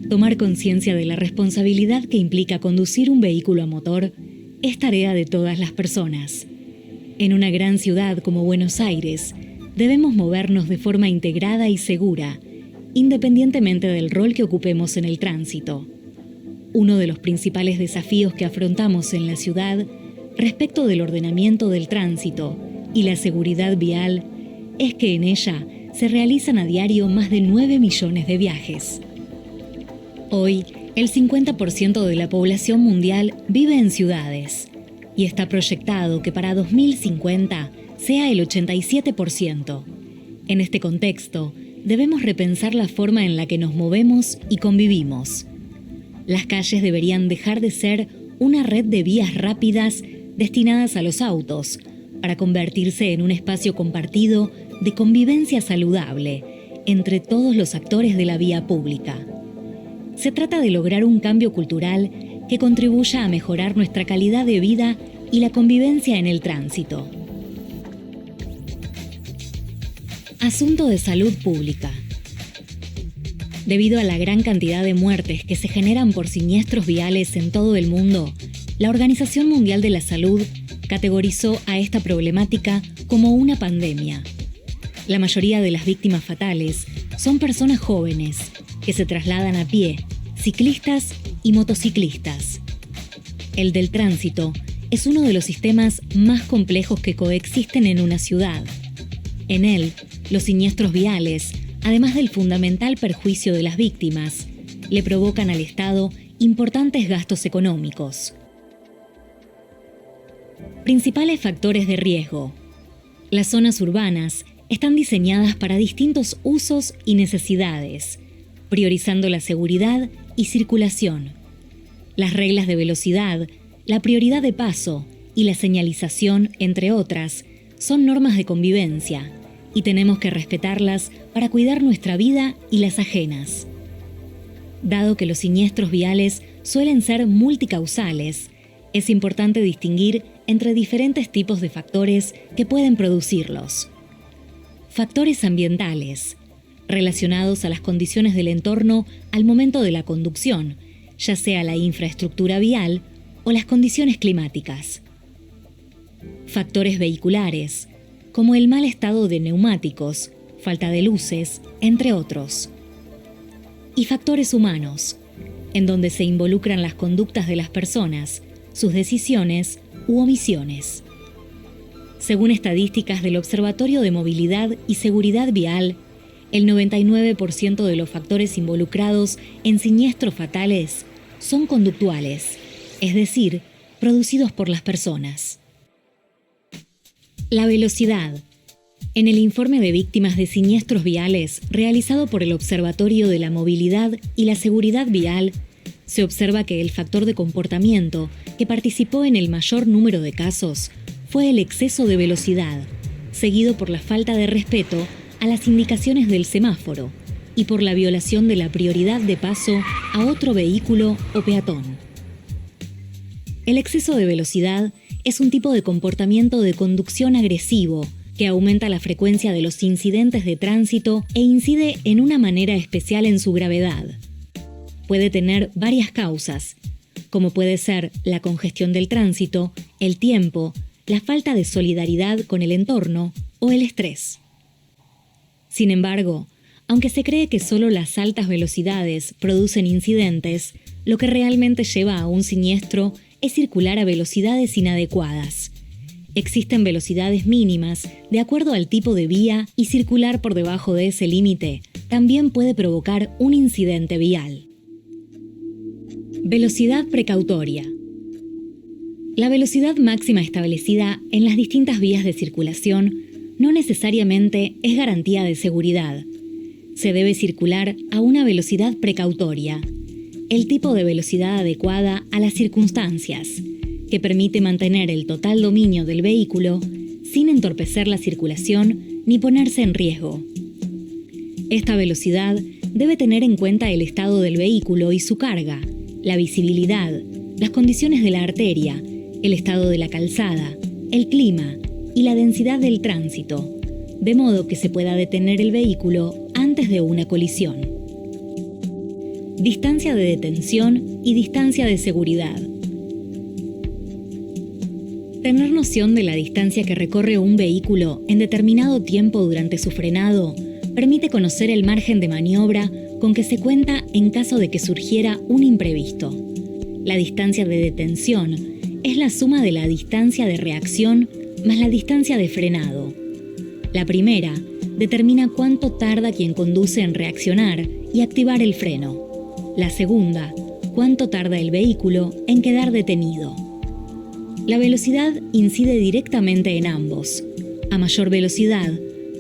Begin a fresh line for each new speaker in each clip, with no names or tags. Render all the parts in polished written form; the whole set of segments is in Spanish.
Tomar conciencia de la responsabilidad que implica conducir un vehículo a motor es tarea de todas las personas. En una gran ciudad como Buenos Aires, debemos movernos de forma integrada y segura, independientemente del rol que ocupemos en el tránsito. Uno de los principales desafíos que afrontamos en la ciudad respecto del ordenamiento del tránsito y la seguridad vial es que en ella se realizan a diario más de 9 millones de viajes. Hoy, el 50% de la población mundial vive en ciudades y está proyectado que para 2050 sea el 87%. En este contexto, debemos repensar la forma en la que nos movemos y convivimos. Las calles deberían dejar de ser una red de vías rápidas destinadas a los autos, para convertirse en un espacio compartido de convivencia saludable entre todos los actores de la vía pública. Se trata de lograr un cambio cultural que contribuya a mejorar nuestra calidad de vida y la convivencia en el tránsito. Asunto de salud pública. Debido a la gran cantidad de muertes que se generan por siniestros viales en todo el mundo, la Organización Mundial de la Salud categorizó a esta problemática como una pandemia. La mayoría de las víctimas fatales son personas jóvenes que se trasladan a pie, ciclistas y motociclistas. El del tránsito es uno de los sistemas más complejos que coexisten en una ciudad. En él, los siniestros viales, además del fundamental perjuicio de las víctimas, le provocan al Estado importantes gastos económicos. Principales factores de riesgo. Las zonas urbanas están diseñadas para distintos usos y necesidades, priorizando la seguridad y circulación. Las reglas de velocidad, la prioridad de paso y la señalización, entre otras, son normas de convivencia y tenemos que respetarlas para cuidar nuestra vida y las ajenas. Dado que los siniestros viales suelen ser multicausales, es importante distinguir entre diferentes tipos de factores que pueden producirlos. Factores ambientales, relacionados a las condiciones del entorno al momento de la conducción, ya sea la infraestructura vial o las condiciones climáticas. Factores vehiculares, como el mal estado de neumáticos, falta de luces, entre otros. Y factores humanos, en donde se involucran las conductas de las personas, sus decisiones u omisiones. Según estadísticas del Observatorio de Movilidad y Seguridad Vial, el 99% de los factores involucrados en siniestros fatales son conductuales, es decir, producidos por las personas. La velocidad. En el informe de víctimas de siniestros viales realizado por el Observatorio de la Movilidad y la Seguridad Vial, se observa que el factor de comportamiento que participó en el mayor número de casos fue el exceso de velocidad, seguido por la falta de respeto a las indicaciones del semáforo y por la violación de la prioridad de paso a otro vehículo o peatón. El exceso de velocidad es un tipo de comportamiento de conducción agresivo que aumenta la frecuencia de los incidentes de tránsito e incide en una manera especial en su gravedad. Puede tener varias causas, como puede ser la congestión del tránsito, el tiempo, la falta de solidaridad con el entorno o el estrés. Sin embargo, aunque se cree que solo las altas velocidades producen incidentes, lo que realmente lleva a un siniestro es circular a velocidades inadecuadas. Existen velocidades mínimas de acuerdo al tipo de vía y circular por debajo de ese límite también puede provocar un incidente vial. Velocidad precautoria. La velocidad máxima establecida en las distintas vías de circulación no necesariamente es garantía de seguridad. Se debe circular a una velocidad precautoria, el tipo de velocidad adecuada a las circunstancias, que permite mantener el total dominio del vehículo sin entorpecer la circulación ni ponerse en riesgo. Esta velocidad debe tener en cuenta el estado del vehículo y su carga, la visibilidad, las condiciones de la arteria, el estado de la calzada, el clima y la densidad del tránsito, de modo que se pueda detener el vehículo antes de una colisión. distancia de detención y distancia de seguridad. Tener noción de la distancia que recorre un vehículo en determinado tiempo durante su frenado permite conocer el margen de maniobra con que se cuenta en caso de que surgiera un imprevisto. La distancia de detención es la suma de la distancia de reacción más la distancia de frenado. La primera determina cuánto tarda quien conduce en reaccionar y activar el freno. La segunda, cuánto tarda el vehículo en quedar detenido. La velocidad incide directamente en ambos. A mayor velocidad,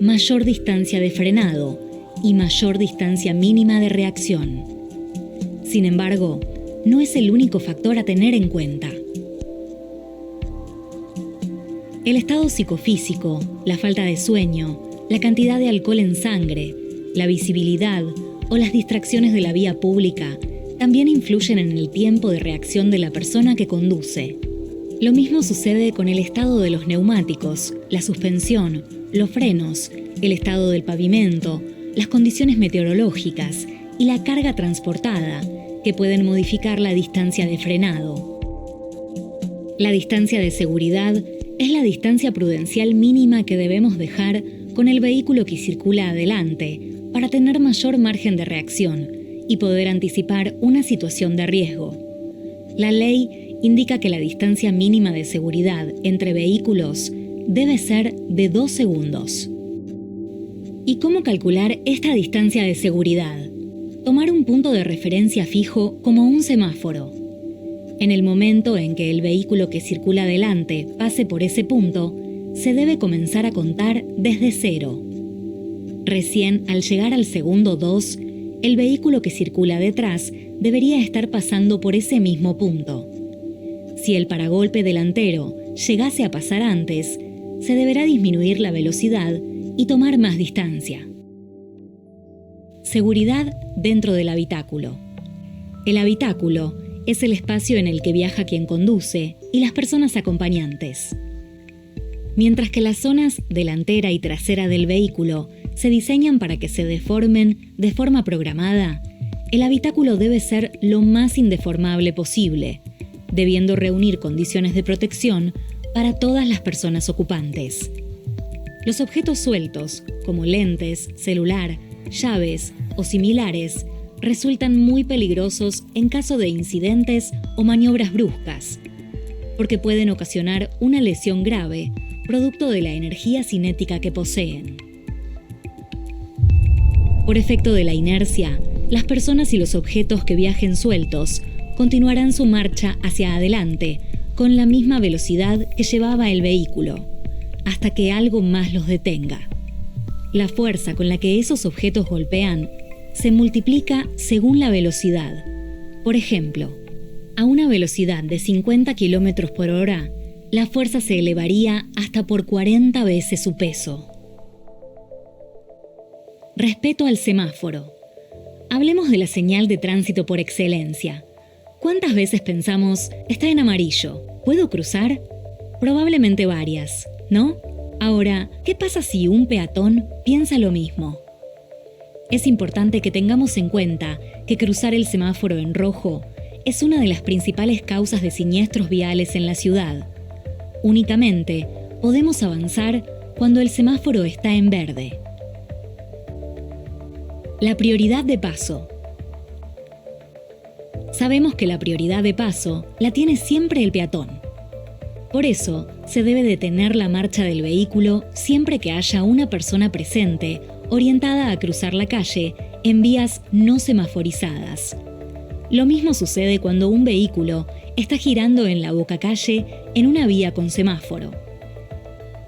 mayor distancia de frenado y mayor distancia mínima de reacción. Sin embargo, no es el único factor a tener en cuenta. El estado psicofísico, la falta de sueño, la cantidad de alcohol en sangre, la visibilidad o las distracciones de la vía pública también influyen en el tiempo de reacción de la persona que conduce. Lo mismo sucede con el estado de los neumáticos, la suspensión, los frenos, el estado del pavimento, las condiciones meteorológicas y la carga transportada, que pueden modificar la distancia de frenado. La distancia de seguridad es la distancia prudencial mínima que debemos dejar con el vehículo que circula adelante para tener mayor margen de reacción y poder anticipar una situación de riesgo. La ley indica que la distancia mínima de seguridad entre vehículos debe ser de 2 segundos. ¿Y cómo calcular esta distancia de seguridad? Tomar un punto de referencia fijo como un semáforo. En el momento en que el vehículo que circula adelante pase por ese punto, se debe comenzar a contar desde 0. Recién al llegar al segundo 2, el vehículo que circula detrás debería estar pasando por ese mismo punto. Si el paragolpe delantero llegase a pasar antes, se deberá disminuir la velocidad y tomar más distancia. Seguridad dentro del habitáculo. El habitáculo es el espacio en el que viaja quien conduce y las personas acompañantes. Mientras que las zonas delantera y trasera del vehículo se diseñan para que se deformen de forma programada, el habitáculo debe ser lo más indeformable posible, debiendo reunir condiciones de protección para todas las personas ocupantes. Los objetos sueltos, como lentes, celular, llaves o similares, resultan muy peligrosos en caso de incidentes o maniobras bruscas, porque pueden ocasionar una lesión grave, producto de la energía cinética que poseen. Por efecto de la inercia, las personas y los objetos que viajen sueltos continuarán su marcha hacia adelante con la misma velocidad que llevaba el vehículo, hasta que algo más los detenga. La fuerza con la que esos objetos golpean se multiplica según la velocidad. Por ejemplo, a una velocidad de 50 km por hora, la fuerza se elevaría hasta por 40 veces su peso. Respeto al semáforo. Hablemos de la señal de tránsito por excelencia. ¿Cuántas veces pensamos, está en amarillo, ¿puedo cruzar? Probablemente varias, ¿no? Ahora, ¿qué pasa si un peatón piensa lo mismo? Es importante que tengamos en cuenta que cruzar el semáforo en rojo es una de las principales causas de siniestros viales en la ciudad. Únicamente podemos avanzar cuando el semáforo está en verde. La prioridad de paso. Sabemos que la prioridad de paso la tiene siempre el peatón. Por eso, se debe detener la marcha del vehículo siempre que haya una persona presente orientada a cruzar la calle en vías no semaforizadas. Lo mismo sucede cuando un vehículo está girando en la bocacalle en una vía con semáforo.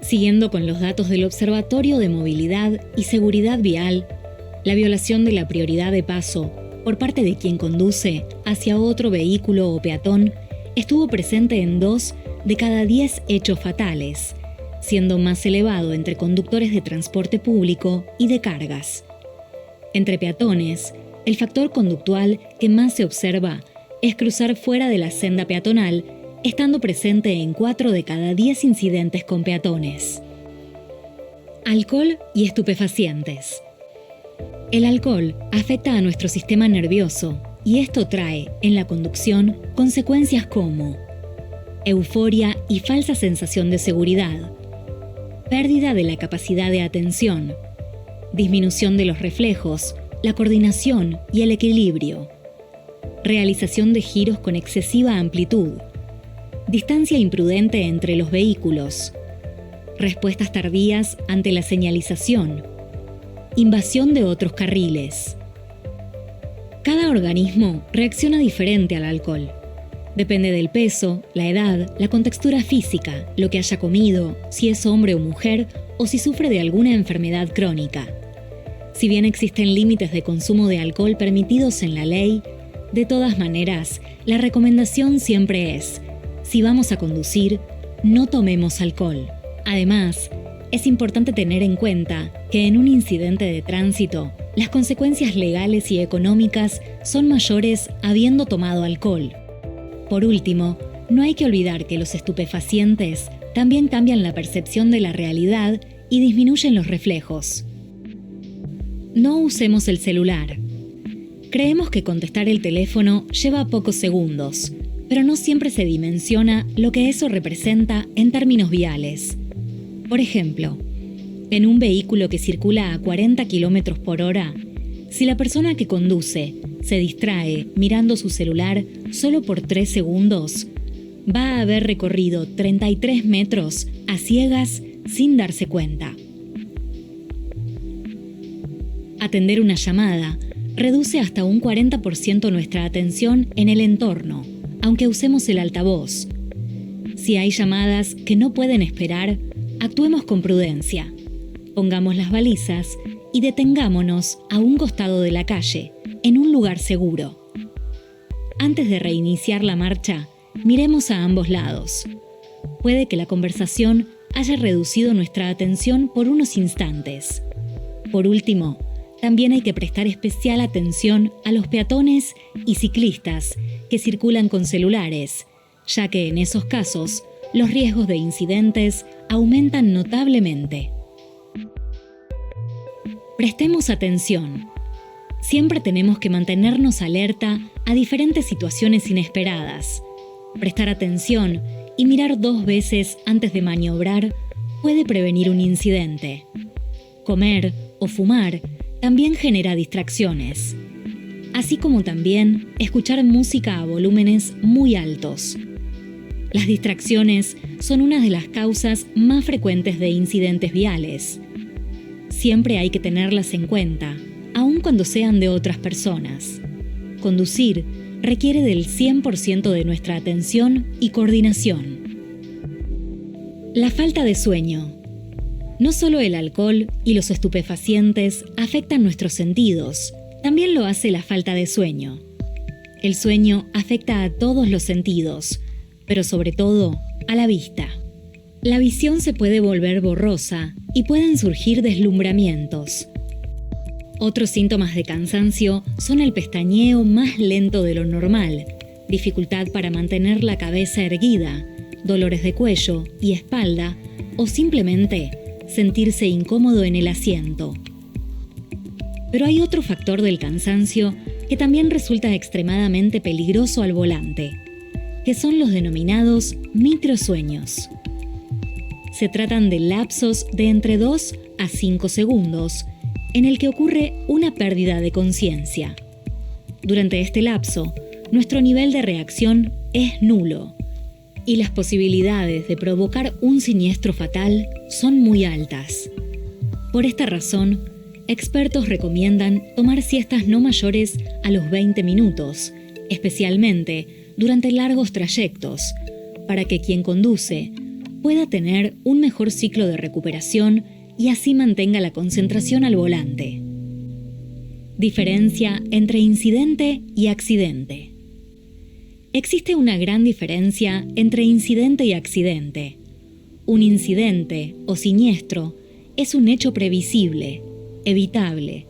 Siguiendo con los datos del Observatorio de Movilidad y Seguridad Vial, la violación de la prioridad de paso por parte de quien conduce hacia otro vehículo o peatón estuvo presente en 2 de cada 10 hechos fatales, siendo más elevado entre conductores de transporte público y de cargas. Entre peatones, el factor conductual que más se observa es cruzar fuera de la senda peatonal, estando presente en 4 de cada 10 incidentes con peatones. Alcohol y estupefacientes. El alcohol afecta a nuestro sistema nervioso, y esto trae, en la conducción, consecuencias como euforia y falsa sensación de seguridad, pérdida de la capacidad de atención, disminución de los reflejos, la coordinación y el equilibrio, realización de giros con excesiva amplitud, distancia imprudente entre los vehículos, respuestas tardías ante la señalización, invasión de otros carriles. Cada organismo reacciona diferente al alcohol. Depende del peso, la edad, la contextura física, lo que haya comido, si es hombre o mujer o si sufre de alguna enfermedad crónica. Si bien existen límites de consumo de alcohol permitidos en la ley, de todas maneras, la recomendación siempre es: si vamos a conducir, no tomemos alcohol. Además, es importante tener en cuenta que en un incidente de tránsito, las consecuencias legales y económicas son mayores habiendo tomado alcohol. Por último, no hay que olvidar que los estupefacientes también cambian la percepción de la realidad y disminuyen los reflejos. No usemos el celular. Creemos que contestar el teléfono lleva pocos segundos, pero no siempre se dimensiona lo que eso representa en términos viales. Por ejemplo, en un vehículo que circula a 40 km por hora, si la persona que conduce se distrae mirando su celular solo por 3 segundos, va a haber recorrido 33 metros a ciegas sin darse cuenta. Atender una llamada reduce hasta un 40% nuestra atención en el entorno, aunque usemos el altavoz. Si hay llamadas que no pueden esperar, actuemos con prudencia. Pongamos las balizas y detengámonos a un costado de la calle, en un lugar seguro. Antes de reiniciar la marcha, miremos a ambos lados. Puede que la conversación haya reducido nuestra atención por unos instantes. Por último, también hay que prestar especial atención a los peatones y ciclistas que circulan con celulares, ya que en esos casos los riesgos de incidentes aumentan notablemente. Prestemos atención. Siempre tenemos que mantenernos alerta a diferentes situaciones inesperadas. Prestar atención y mirar 2 veces antes de maniobrar puede prevenir un incidente. Comer o fumar también genera distracciones, así como también escuchar música a volúmenes muy altos. Las distracciones son una de las causas más frecuentes de incidentes viales. Siempre hay que tenerlas en cuenta, aun cuando sean de otras personas. Conducir requiere del 100% de nuestra atención y coordinación. La falta de sueño. No solo el alcohol y los estupefacientes afectan nuestros sentidos, también lo hace la falta de sueño. El sueño afecta a todos los sentidos, pero sobre todo a la vista. La visión se puede volver borrosa y pueden surgir deslumbramientos. Otros síntomas de cansancio son el pestañeo más lento de lo normal, dificultad para mantener la cabeza erguida, dolores de cuello y espalda o simplemente sentirse incómodo en el asiento. Pero hay otro factor del cansancio que también resulta extremadamente peligroso al volante, que son los denominados microsueños. Se tratan de lapsos de entre 2 a 5 segundos, en el que ocurre una pérdida de conciencia. Durante este lapso, nuestro nivel de reacción es nulo, y las posibilidades de provocar un siniestro fatal son muy altas. Por esta razón, expertos recomiendan tomar siestas no mayores a los 20 minutos, especialmente durante largos trayectos, para que quien conduce pueda tener un mejor ciclo de recuperación y así mantenga la concentración al volante. Diferencia entre incidente y accidente. Existe una gran diferencia entre incidente y accidente. Un incidente o siniestro es un hecho previsible, evitable,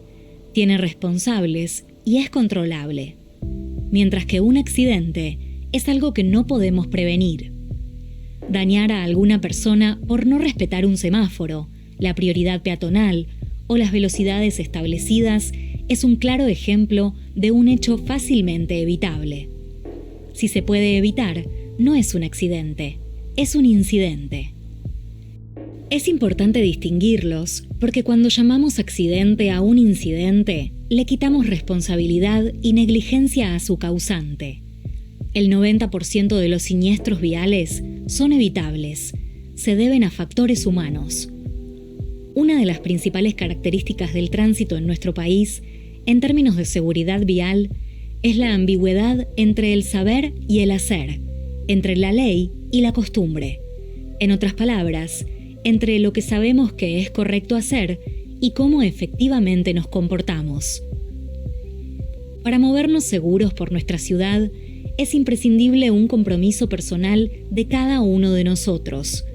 tiene responsables y es controlable, mientras que un accidente es algo que no podemos prevenir. Dañar a alguna persona por no respetar un semáforo, la prioridad peatonal o las velocidades establecidas es un claro ejemplo de un hecho fácilmente evitable. Si se puede evitar, no es un accidente, es un incidente. Es importante distinguirlos porque cuando llamamos accidente a un incidente, le quitamos responsabilidad y negligencia a su causante. El 90% de los siniestros viales son evitables, se deben a factores humanos. Una de las principales características del tránsito en nuestro país, en términos de seguridad vial, es la ambigüedad entre el saber y el hacer, entre la ley y la costumbre. En otras palabras, entre lo que sabemos que es correcto hacer y cómo efectivamente nos comportamos. Para movernos seguros por nuestra ciudad, es imprescindible un compromiso personal de cada uno de nosotros.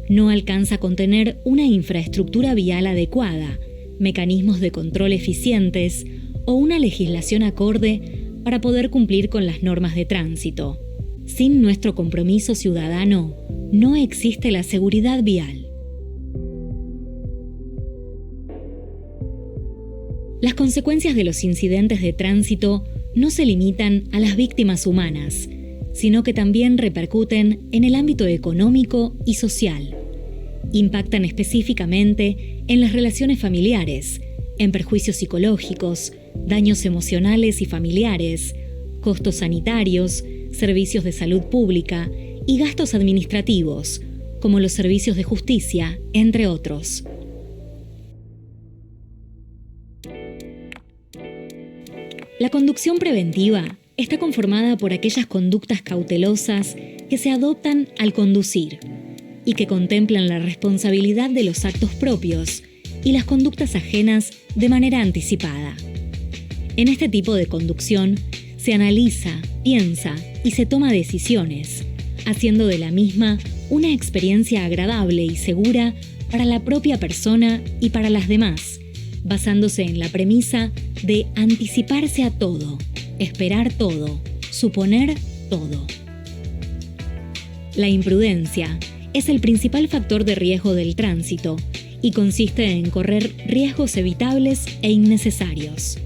No alcanza con tener una infraestructura vial adecuada, mecanismos de control eficientes o una legislación acorde para poder cumplir con las normas de tránsito. Sin nuestro compromiso ciudadano, no existe la seguridad vial. Las consecuencias de los incidentes de tránsito no se limitan a las víctimas humanas, sino que también repercuten en el ámbito económico y social. Impactan específicamente en las relaciones familiares, en perjuicios psicológicos, daños emocionales y familiares, costos sanitarios, servicios de salud pública y gastos administrativos, como los servicios de justicia, entre otros. La conducción preventiva está conformada por aquellas conductas cautelosas que se adoptan al conducir y que contemplan la responsabilidad de los actos propios y las conductas ajenas de manera anticipada. En este tipo de conducción se analiza, piensa y se toma decisiones, haciendo de la misma una experiencia agradable y segura para la propia persona y para las demás, basándose en la premisa de anticiparse a todo, esperar todo, suponer todo. La imprudencia es el principal factor de riesgo del tránsito y consiste en correr riesgos evitables e innecesarios.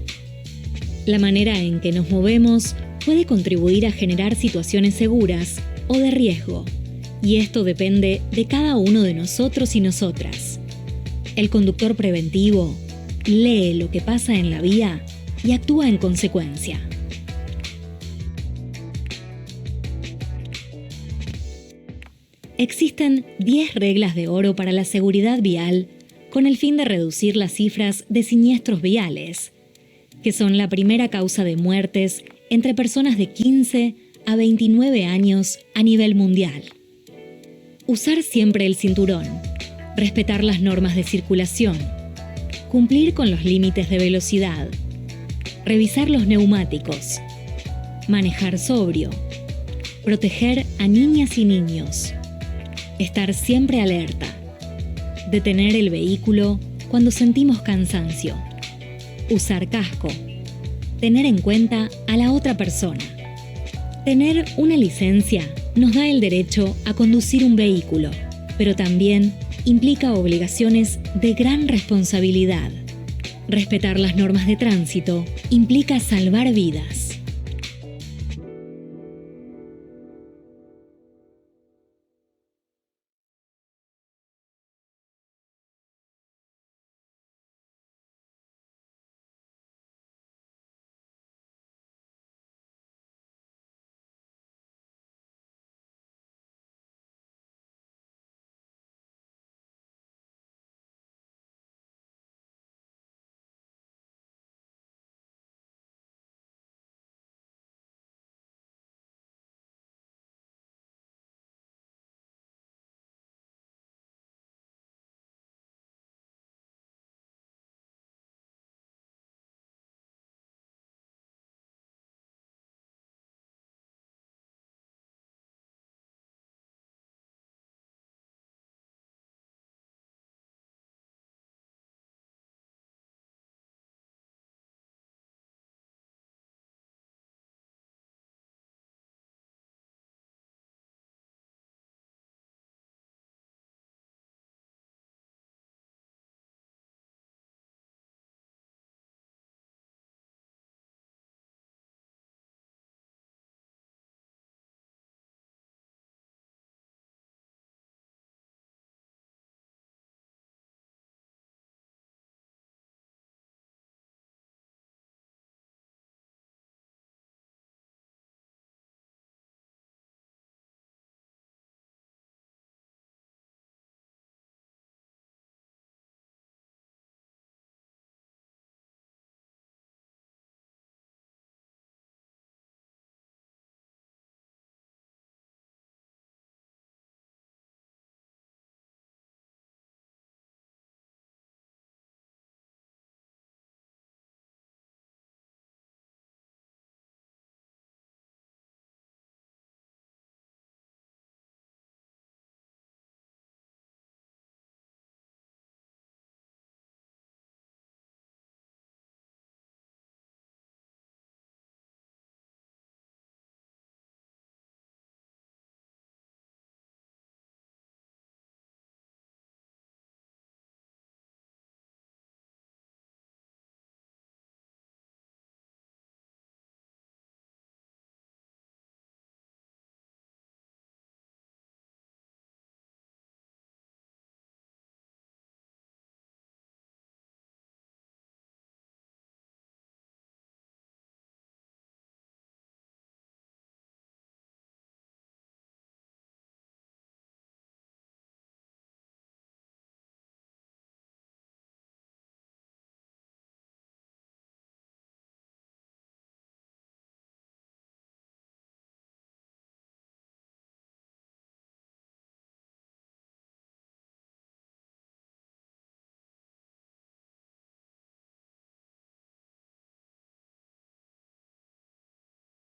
La manera en que nos movemos puede contribuir a generar situaciones seguras o de riesgo, y esto depende de cada uno de nosotros y nosotras. El conductor preventivo lee lo que pasa en la vía y actúa en consecuencia. Existen 10 reglas de oro para la seguridad vial con el fin de reducir las cifras de siniestros viales, que son la primera causa de muertes entre personas de 15 a 29 años a nivel mundial. Usar siempre el cinturón, respetar las normas de circulación, cumplir con los límites de velocidad, revisar los neumáticos, manejar sobrio, proteger a niñas y niños, estar siempre alerta, detener el vehículo cuando sentimos cansancio, usar casco, tener en cuenta a la otra persona. Tener una licencia nos da el derecho a conducir un vehículo, pero también implica obligaciones de gran responsabilidad. Respetar las normas de tránsito implica salvar vidas.